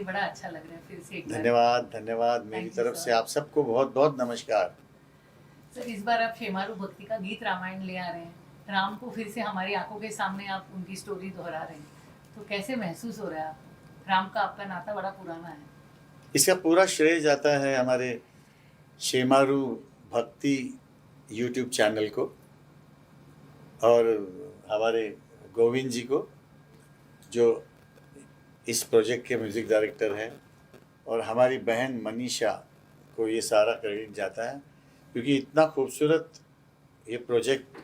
बड़ा अच्छा लग रहा है फिर से एक बार। धन्यवाद धन्यवाद, मेरी Thank you, तरफ sir. से आप सबको बहुत बहुत नमस्कार। सर इस बार आप शेमारू भक्ति का गीत रामायण ले आ रहे हैं, राम को फिर से हमारी आंखों के सामने आप उनकी स्टोरी दोहरा रहे हैं, तो कैसे महसूस हो रहा है आपको? राम का आपका नाता बड़ा पुराना है। इसका पूरा श्रेय जाता है हमारे शेमारू भक्ति यूट्यूब चैनल को और हमारे गोविंद जी को, जो इस प्रोजेक्ट के म्यूज़िक डायरेक्टर हैं, और हमारी बहन मनीषा को ये सारा क्रेडिट जाता है, क्योंकि इतना खूबसूरत ये प्रोजेक्ट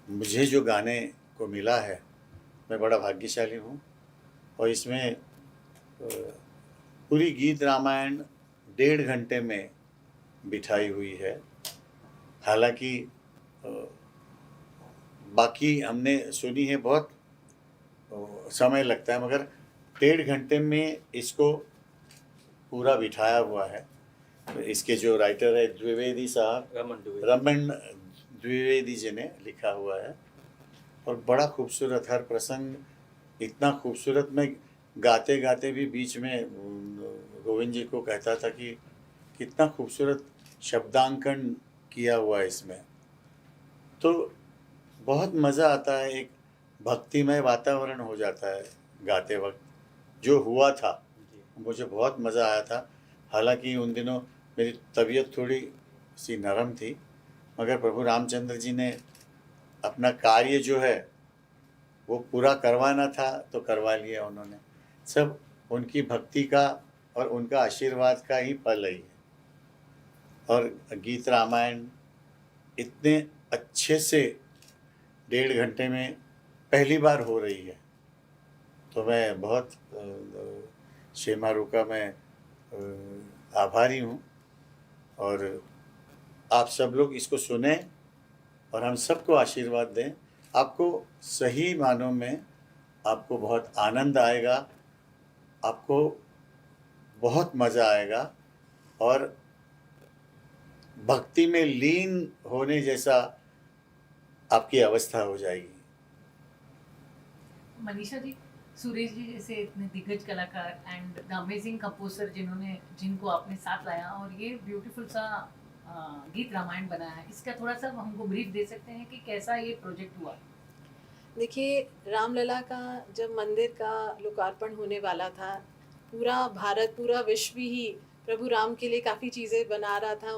मुझे जो गाने को मिला है, मैं बड़ा भाग्यशाली हूँ। और इसमें पूरी गीत रामायण 1.5 घंटे में बिठाई हुई है। हालांकि बाकी हमने सुनी है, बहुत समय लगता है, मगर 1.5 घंटे में इसको पूरा बिठाया हुआ है। तो इसके जो राइटर है द्विवेदी साहब, रमन द्विवेदी जी ने लिखा हुआ है, और बड़ा खूबसूरत हर प्रसंग इतना खूबसूरत। मैं गाते गाते भी बीच में गोविंद जी को कहता था कि कितना खूबसूरत शब्दांकन किया हुआ है इसमें, तो बहुत मज़ा आता है। एक भक्तिमय वातावरण हो जाता है गाते वक्त। जो हुआ था मुझे बहुत मज़ा आया था। हालांकि उन दिनों मेरी तबीयत थोड़ी सी नरम थी, मगर प्रभु रामचंद्र जी ने अपना कार्य जो है वो पूरा करवाना था तो करवा लिया उन्होंने। सब उनकी भक्ति का और उनका आशीर्वाद का ही फल है। और गीत रामायण इतने अच्छे से 1.5 घंटे में पहली बार हो रही है, तो मैं बहुत शेमारू का मैं आभारी हूँ। और आप सब लोग इसको सुने और हम सबको आशीर्वाद दें। आपको सही मानों में आपको बहुत आनंद आएगा, आपको बहुत मज़ा आएगा, और भक्ति में लीन होने जैसा आपकी अवस्था हो जाएगी। मनीषा जी, सुरेश जी जैसे इतने दिग्गज कलाकार एंड द अमेजिंग कंपोजर जिनको आपने साथ लाया और ये ब्यूटीफुल सा गीत रामायण बनाया है, इसका थोड़ा सा हमको ब्रीफ दे सकते हैं कि कैसा ये प्रोजेक्ट हुआ? देखिए, रामलला का जब मंदिर का लोकार्पण होने वाला था, पूरा भारत, पूरा विश्व ही प्रभु राम के लिए काफ़ी चीज़ें बना रहा था,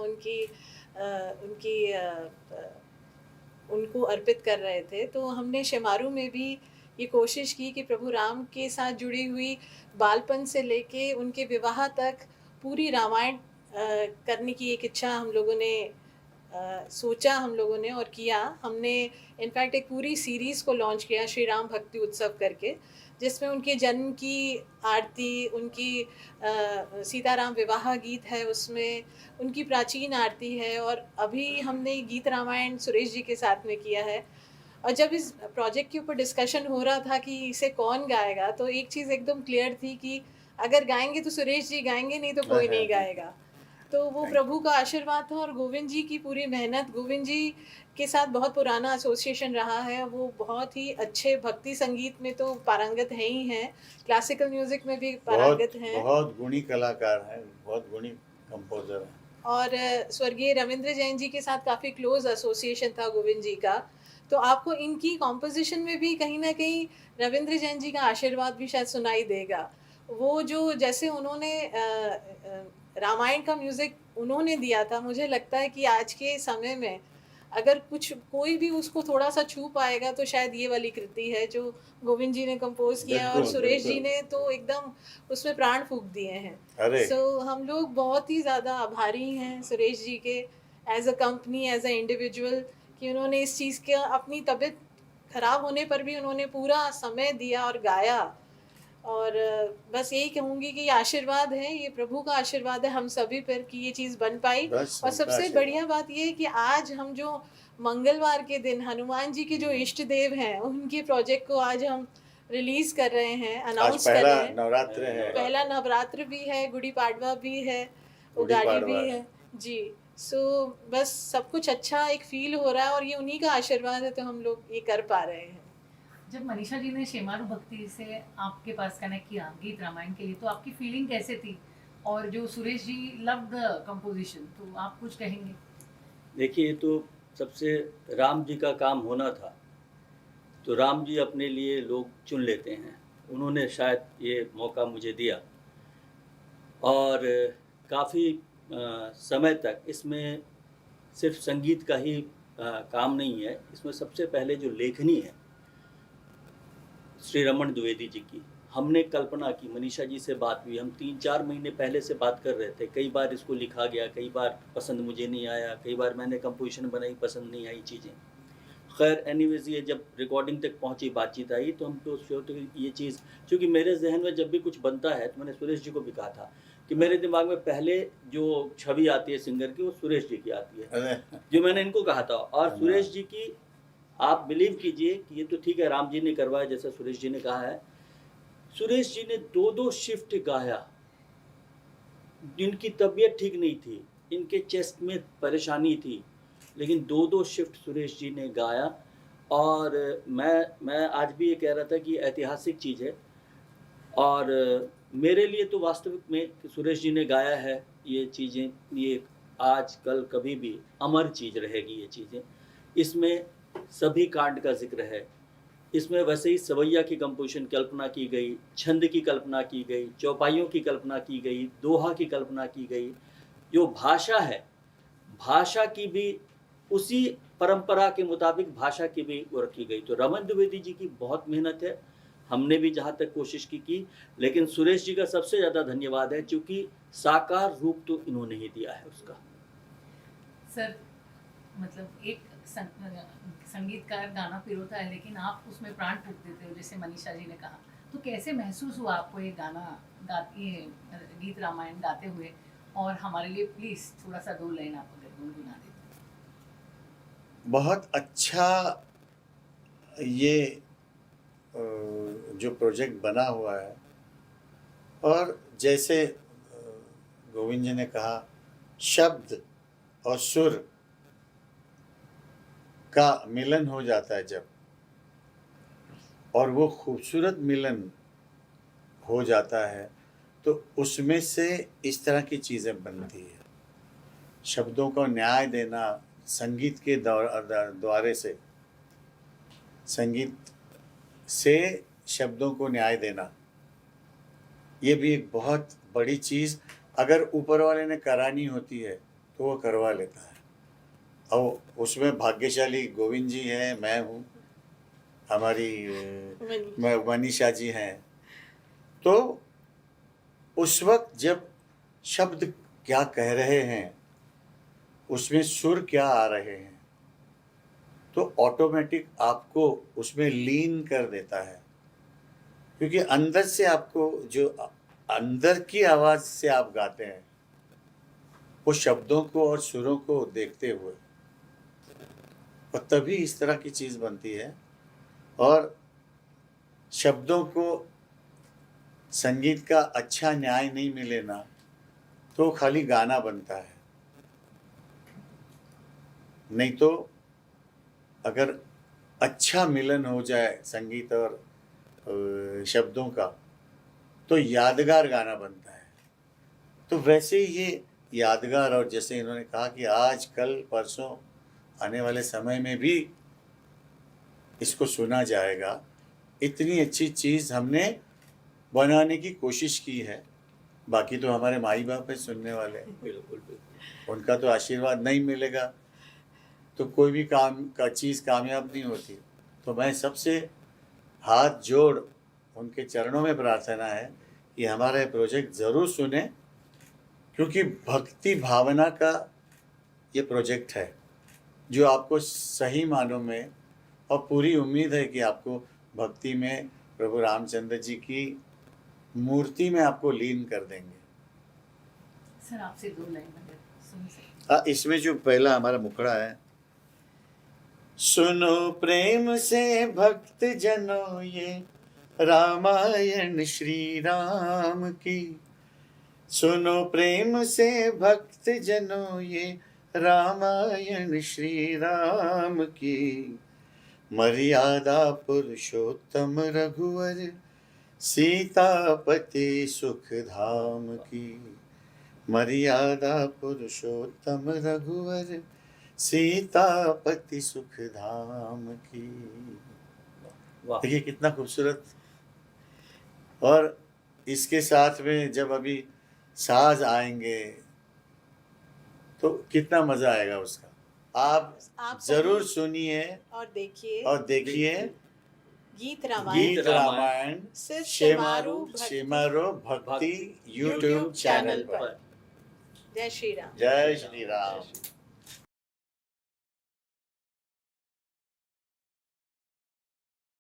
उनको अर्पित कर रहे थे। तो हमने शेमारू में भी ये कोशिश की कि प्रभु राम के साथ जुड़ी हुई बालपन से लेके उनके विवाह तक पूरी रामायण करने की एक इच्छा हम लोगों ने सोचा, हम लोगों ने और किया। हमने इनफैक्ट एक पूरी सीरीज़ को लॉन्च किया, श्री राम भक्ति उत्सव करके, जिसमें उनके जन्म की आरती, उनकी सीताराम विवाह गीत है, उसमें उनकी प्राचीन आरती है, और अभी हमने गीत रामायण सुरेश जी के साथ में किया है। और जब इस प्रोजेक्ट के ऊपर डिस्कशन हो रहा था कि इसे कौन गाएगा, तो एक चीज़ एकदम क्लियर थी कि अगर गाएंगे तो सुरेश जी गाएंगे, नहीं तो कोई नहीं गाएगा। तो वो प्रभु का आशीर्वाद था, और गोविंद जी की पूरी मेहनत। गोविंद जी के साथ बहुत पुराना एसोसिएशन रहा है, वो बहुत ही अच्छे भक्ति संगीत में तो पारंगत है ही हैं, क्लासिकल म्यूजिक में भी पारंगत हैं, बहुत गुणी कलाकार हैं, बहुत गुणी कंपोजर हैं। और स्वर्गीय रविंद्र जैन जी के साथ काफ़ी क्लोज एसोसिएशन था गोविंद जी का। तो आपको इनकी कॉम्पोजिशन में भी कहीं ना कहीं रविंद्र जैन जी का आशीर्वाद भी शायद सुनाई देगा। वो जो जैसे उन्होंने रामायण का म्यूज़िक उन्होंने दिया था, मुझे लगता है कि आज के समय में अगर कोई भी उसको थोड़ा सा छू पाएगा तो शायद ये वाली कृति है जो गोविंद जी ने कंपोज किया, और सुरेश जी ने तो एकदम उसमें प्राण फूंक दिए हैं। सो हम लोग बहुत ही ज़्यादा आभारी हैं सुरेश जी के, as a company, as a individual, कि उन्होंने इस चीज़ के अपनी तबीयत खराब होने पर भी उन्होंने पूरा समय दिया और गाया। और बस यही कहूँगी कि ये आशीर्वाद है, ये प्रभु का आशीर्वाद है हम सभी पर कि ये चीज़ बन पाई। और सबसे बढ़िया बात ये है कि आज हम जो मंगलवार के दिन हनुमान जी के जो इष्ट देव हैं, उनके प्रोजेक्ट को आज हम रिलीज कर रहे हैं, अनाउंस कर रहे हैं। नवरात्र है, पहला नवरात्र भी है, गुड़ी पाड़वा भी है, उगाड़ी भी है जी। सो बस सब कुछ अच्छा एक फील हो रहा है, और ये उन्हीं का आशीर्वाद है, तो हम लोग ये कर पा रहे हैं। जब मनीषा जी ने शेमारू भक्ति से आपके पास कनेक्ट किया गीत रामायण के लिए, तो आपकी फीलिंग कैसे थी? और जो Suresh ji love the composition, तो आप कुछ कहेंगे? देखिए, ये तो सबसे राम जी का काम होना था, तो राम जी अपने लिए लोग चुन लेते हैं। उन्होंने शायद ये मौका मुझे दिया और काफ़ी समय तक इसमें सिर्फ संगीत का ही काम नहीं है, इसमें सबसे पहले जो लेखनी है श्री रमन द्विवेदी जी की, हमने कल्पना की, मनीषा जी से बात हुई, हम 3-4 महीने पहले से बात कर रहे थे। कई बार इसको लिखा गया, कई बार पसंद मुझे नहीं आया, कई बार मैंने कंपोजिशन बनाई, पसंद नहीं आई चीज़ें। खैर एनीवेज, ये जब रिकॉर्डिंग तक पहुंची, बातचीत आई, तो हम तो सोचते ये चीज़, क्योंकि मेरे जहन में जब भी कुछ बनता है, तो मैंने सुरेश जी को भी कहा था कि मेरे दिमाग में पहले जो छवि आती है सिंगर की, वो सुरेश जी की आती है, जो मैंने इनको कहा था। और सुरेश जी की, आप बिलीव कीजिए कि ये तो ठीक है राम जी ने करवाया जैसा सुरेश जी ने कहा है, सुरेश जी ने 2-2 शिफ्ट गाया। जिनकी तबीयत ठीक नहीं थी, इनके चेस्ट में परेशानी थी, लेकिन 2-2 शिफ्ट सुरेश जी ने गाया। और मैं आज भी ये कह रहा था कि ऐतिहासिक चीज़ है, और मेरे लिए तो वास्तविक में सुरेश जी ने गाया है ये चीज़ें, ये आज कल कभी भी अमर चीज़ रहेगी ये चीज़ें। इसमें सभी कांड का जिक्र है, इसमें वैसे ही सवैया की कंपोजिशन कल्पना की गई, छंद की कल्पना की गई, चौपाइयों की कल्पना की गई, दोहा की कल्पना की गई। जो भाषा है, भाषा की भी उसी परंपरा के मुताबिक भाषा की भी वो रखी गई। तो रमन द्विवेदी जी की बहुत मेहनत है, हमने भी जहाँ तक कोशिश की, लेकिन सुरेश जी का सबसे ज़्यादा धन्यवाद है, क्योंकि साकार रूप तो इन्होंने ही दिया है उसका। सर, मतलब एक संगीतकार गाना पिरोता है, लेकिन आप उसमें प्राण फूंक देते हो, जैसे मनीषा जी ने कहा। तो कैसे महसूस हुआ आपको ये गाना गीत रामायण गाते हुए? और हमारे लिए प्लीज थोड़ा सा 2 लाइन आप अगर गुनगुना देते। बहुत अच्छा ये जो प्रोजेक्ट बना हुआ है, और जैसे गोविंद जी ने कहा, शब्द और सुर का मिलन हो जाता है जब, और वो खूबसूरत मिलन हो जाता है, तो उसमें से इस तरह की चीज़ें बनती है। शब्दों को न्याय देना संगीत के द्वारे से, संगीत से शब्दों को न्याय देना, ये भी एक बहुत बड़ी चीज़ अगर ऊपर वाले ने करानी होती है तो वो करवा लेता है। और उसमें भाग्यशाली गोविंद जी हैं, मैं हूँ, हमारी मनीषा जी हैं। तो उस वक्त जब शब्द क्या कह रहे हैं, उसमें सुर क्या आ रहे हैं, तो ऑटोमेटिक आपको उसमें लीन कर देता है, क्योंकि अंदर से आपको जो अंदर की आवाज़ से आप गाते हैं, वो शब्दों को और सुरों को देखते हुए, और तभी इस तरह की चीज़ बनती है। और शब्दों को संगीत का अच्छा न्याय नहीं मिले ना, तो खाली गाना बनता है। नहीं तो अगर अच्छा मिलन हो जाए संगीत और शब्दों का, तो यादगार गाना बनता है। तो वैसे ही ये यादगार, और जैसे इन्होंने कहा कि आज कल परसों आने वाले समय में भी इसको सुना जाएगा, इतनी अच्छी चीज़ हमने बनाने की कोशिश की है। बाकी तो हमारे माई बाप है सुनने वाले, बिल्कुल, उनका तो आशीर्वाद नहीं मिलेगा तो कोई भी काम का चीज़ कामयाब नहीं होती। तो मैं सबसे हाथ जोड़ उनके चरणों में प्रार्थना है कि हमारा ये प्रोजेक्ट ज़रूर सुने, क्योंकि भक्ति भावना का ये प्रोजेक्ट है जो आपको सही मानों में, और पूरी उम्मीद है कि आपको भक्ति में प्रभु रामचंद्र जी की मूर्ति में आपको लीन कर देंगे। सर, आपसे 2 लाइन अगर सुन सकते। इसमें जो पहला हमारा मुखड़ा है, सुनो प्रेम से भक्त जनों ये रामायण श्री राम की, सुनो प्रेम से भक्त जनों ये रामायण श्री राम की, मर्यादा पुरुषोत्तम रघुवर सीतापति सुख धाम की। मर्यादा पुरुषोत्तम रघुवर सीतापति सुख धाम की। वाह देखिए कितना खूबसूरत। और इसके साथ में जब अभी साज आएंगे तो कितना मजा आएगा उसका। आप आप जरूर सभी सुनिए और देखिए और देखिए गीत रामायण गीत रामायण सिर्फ शेमारो भक्ति यूट्यूब चैनल पर। जय श्री राम। जय श्री राम।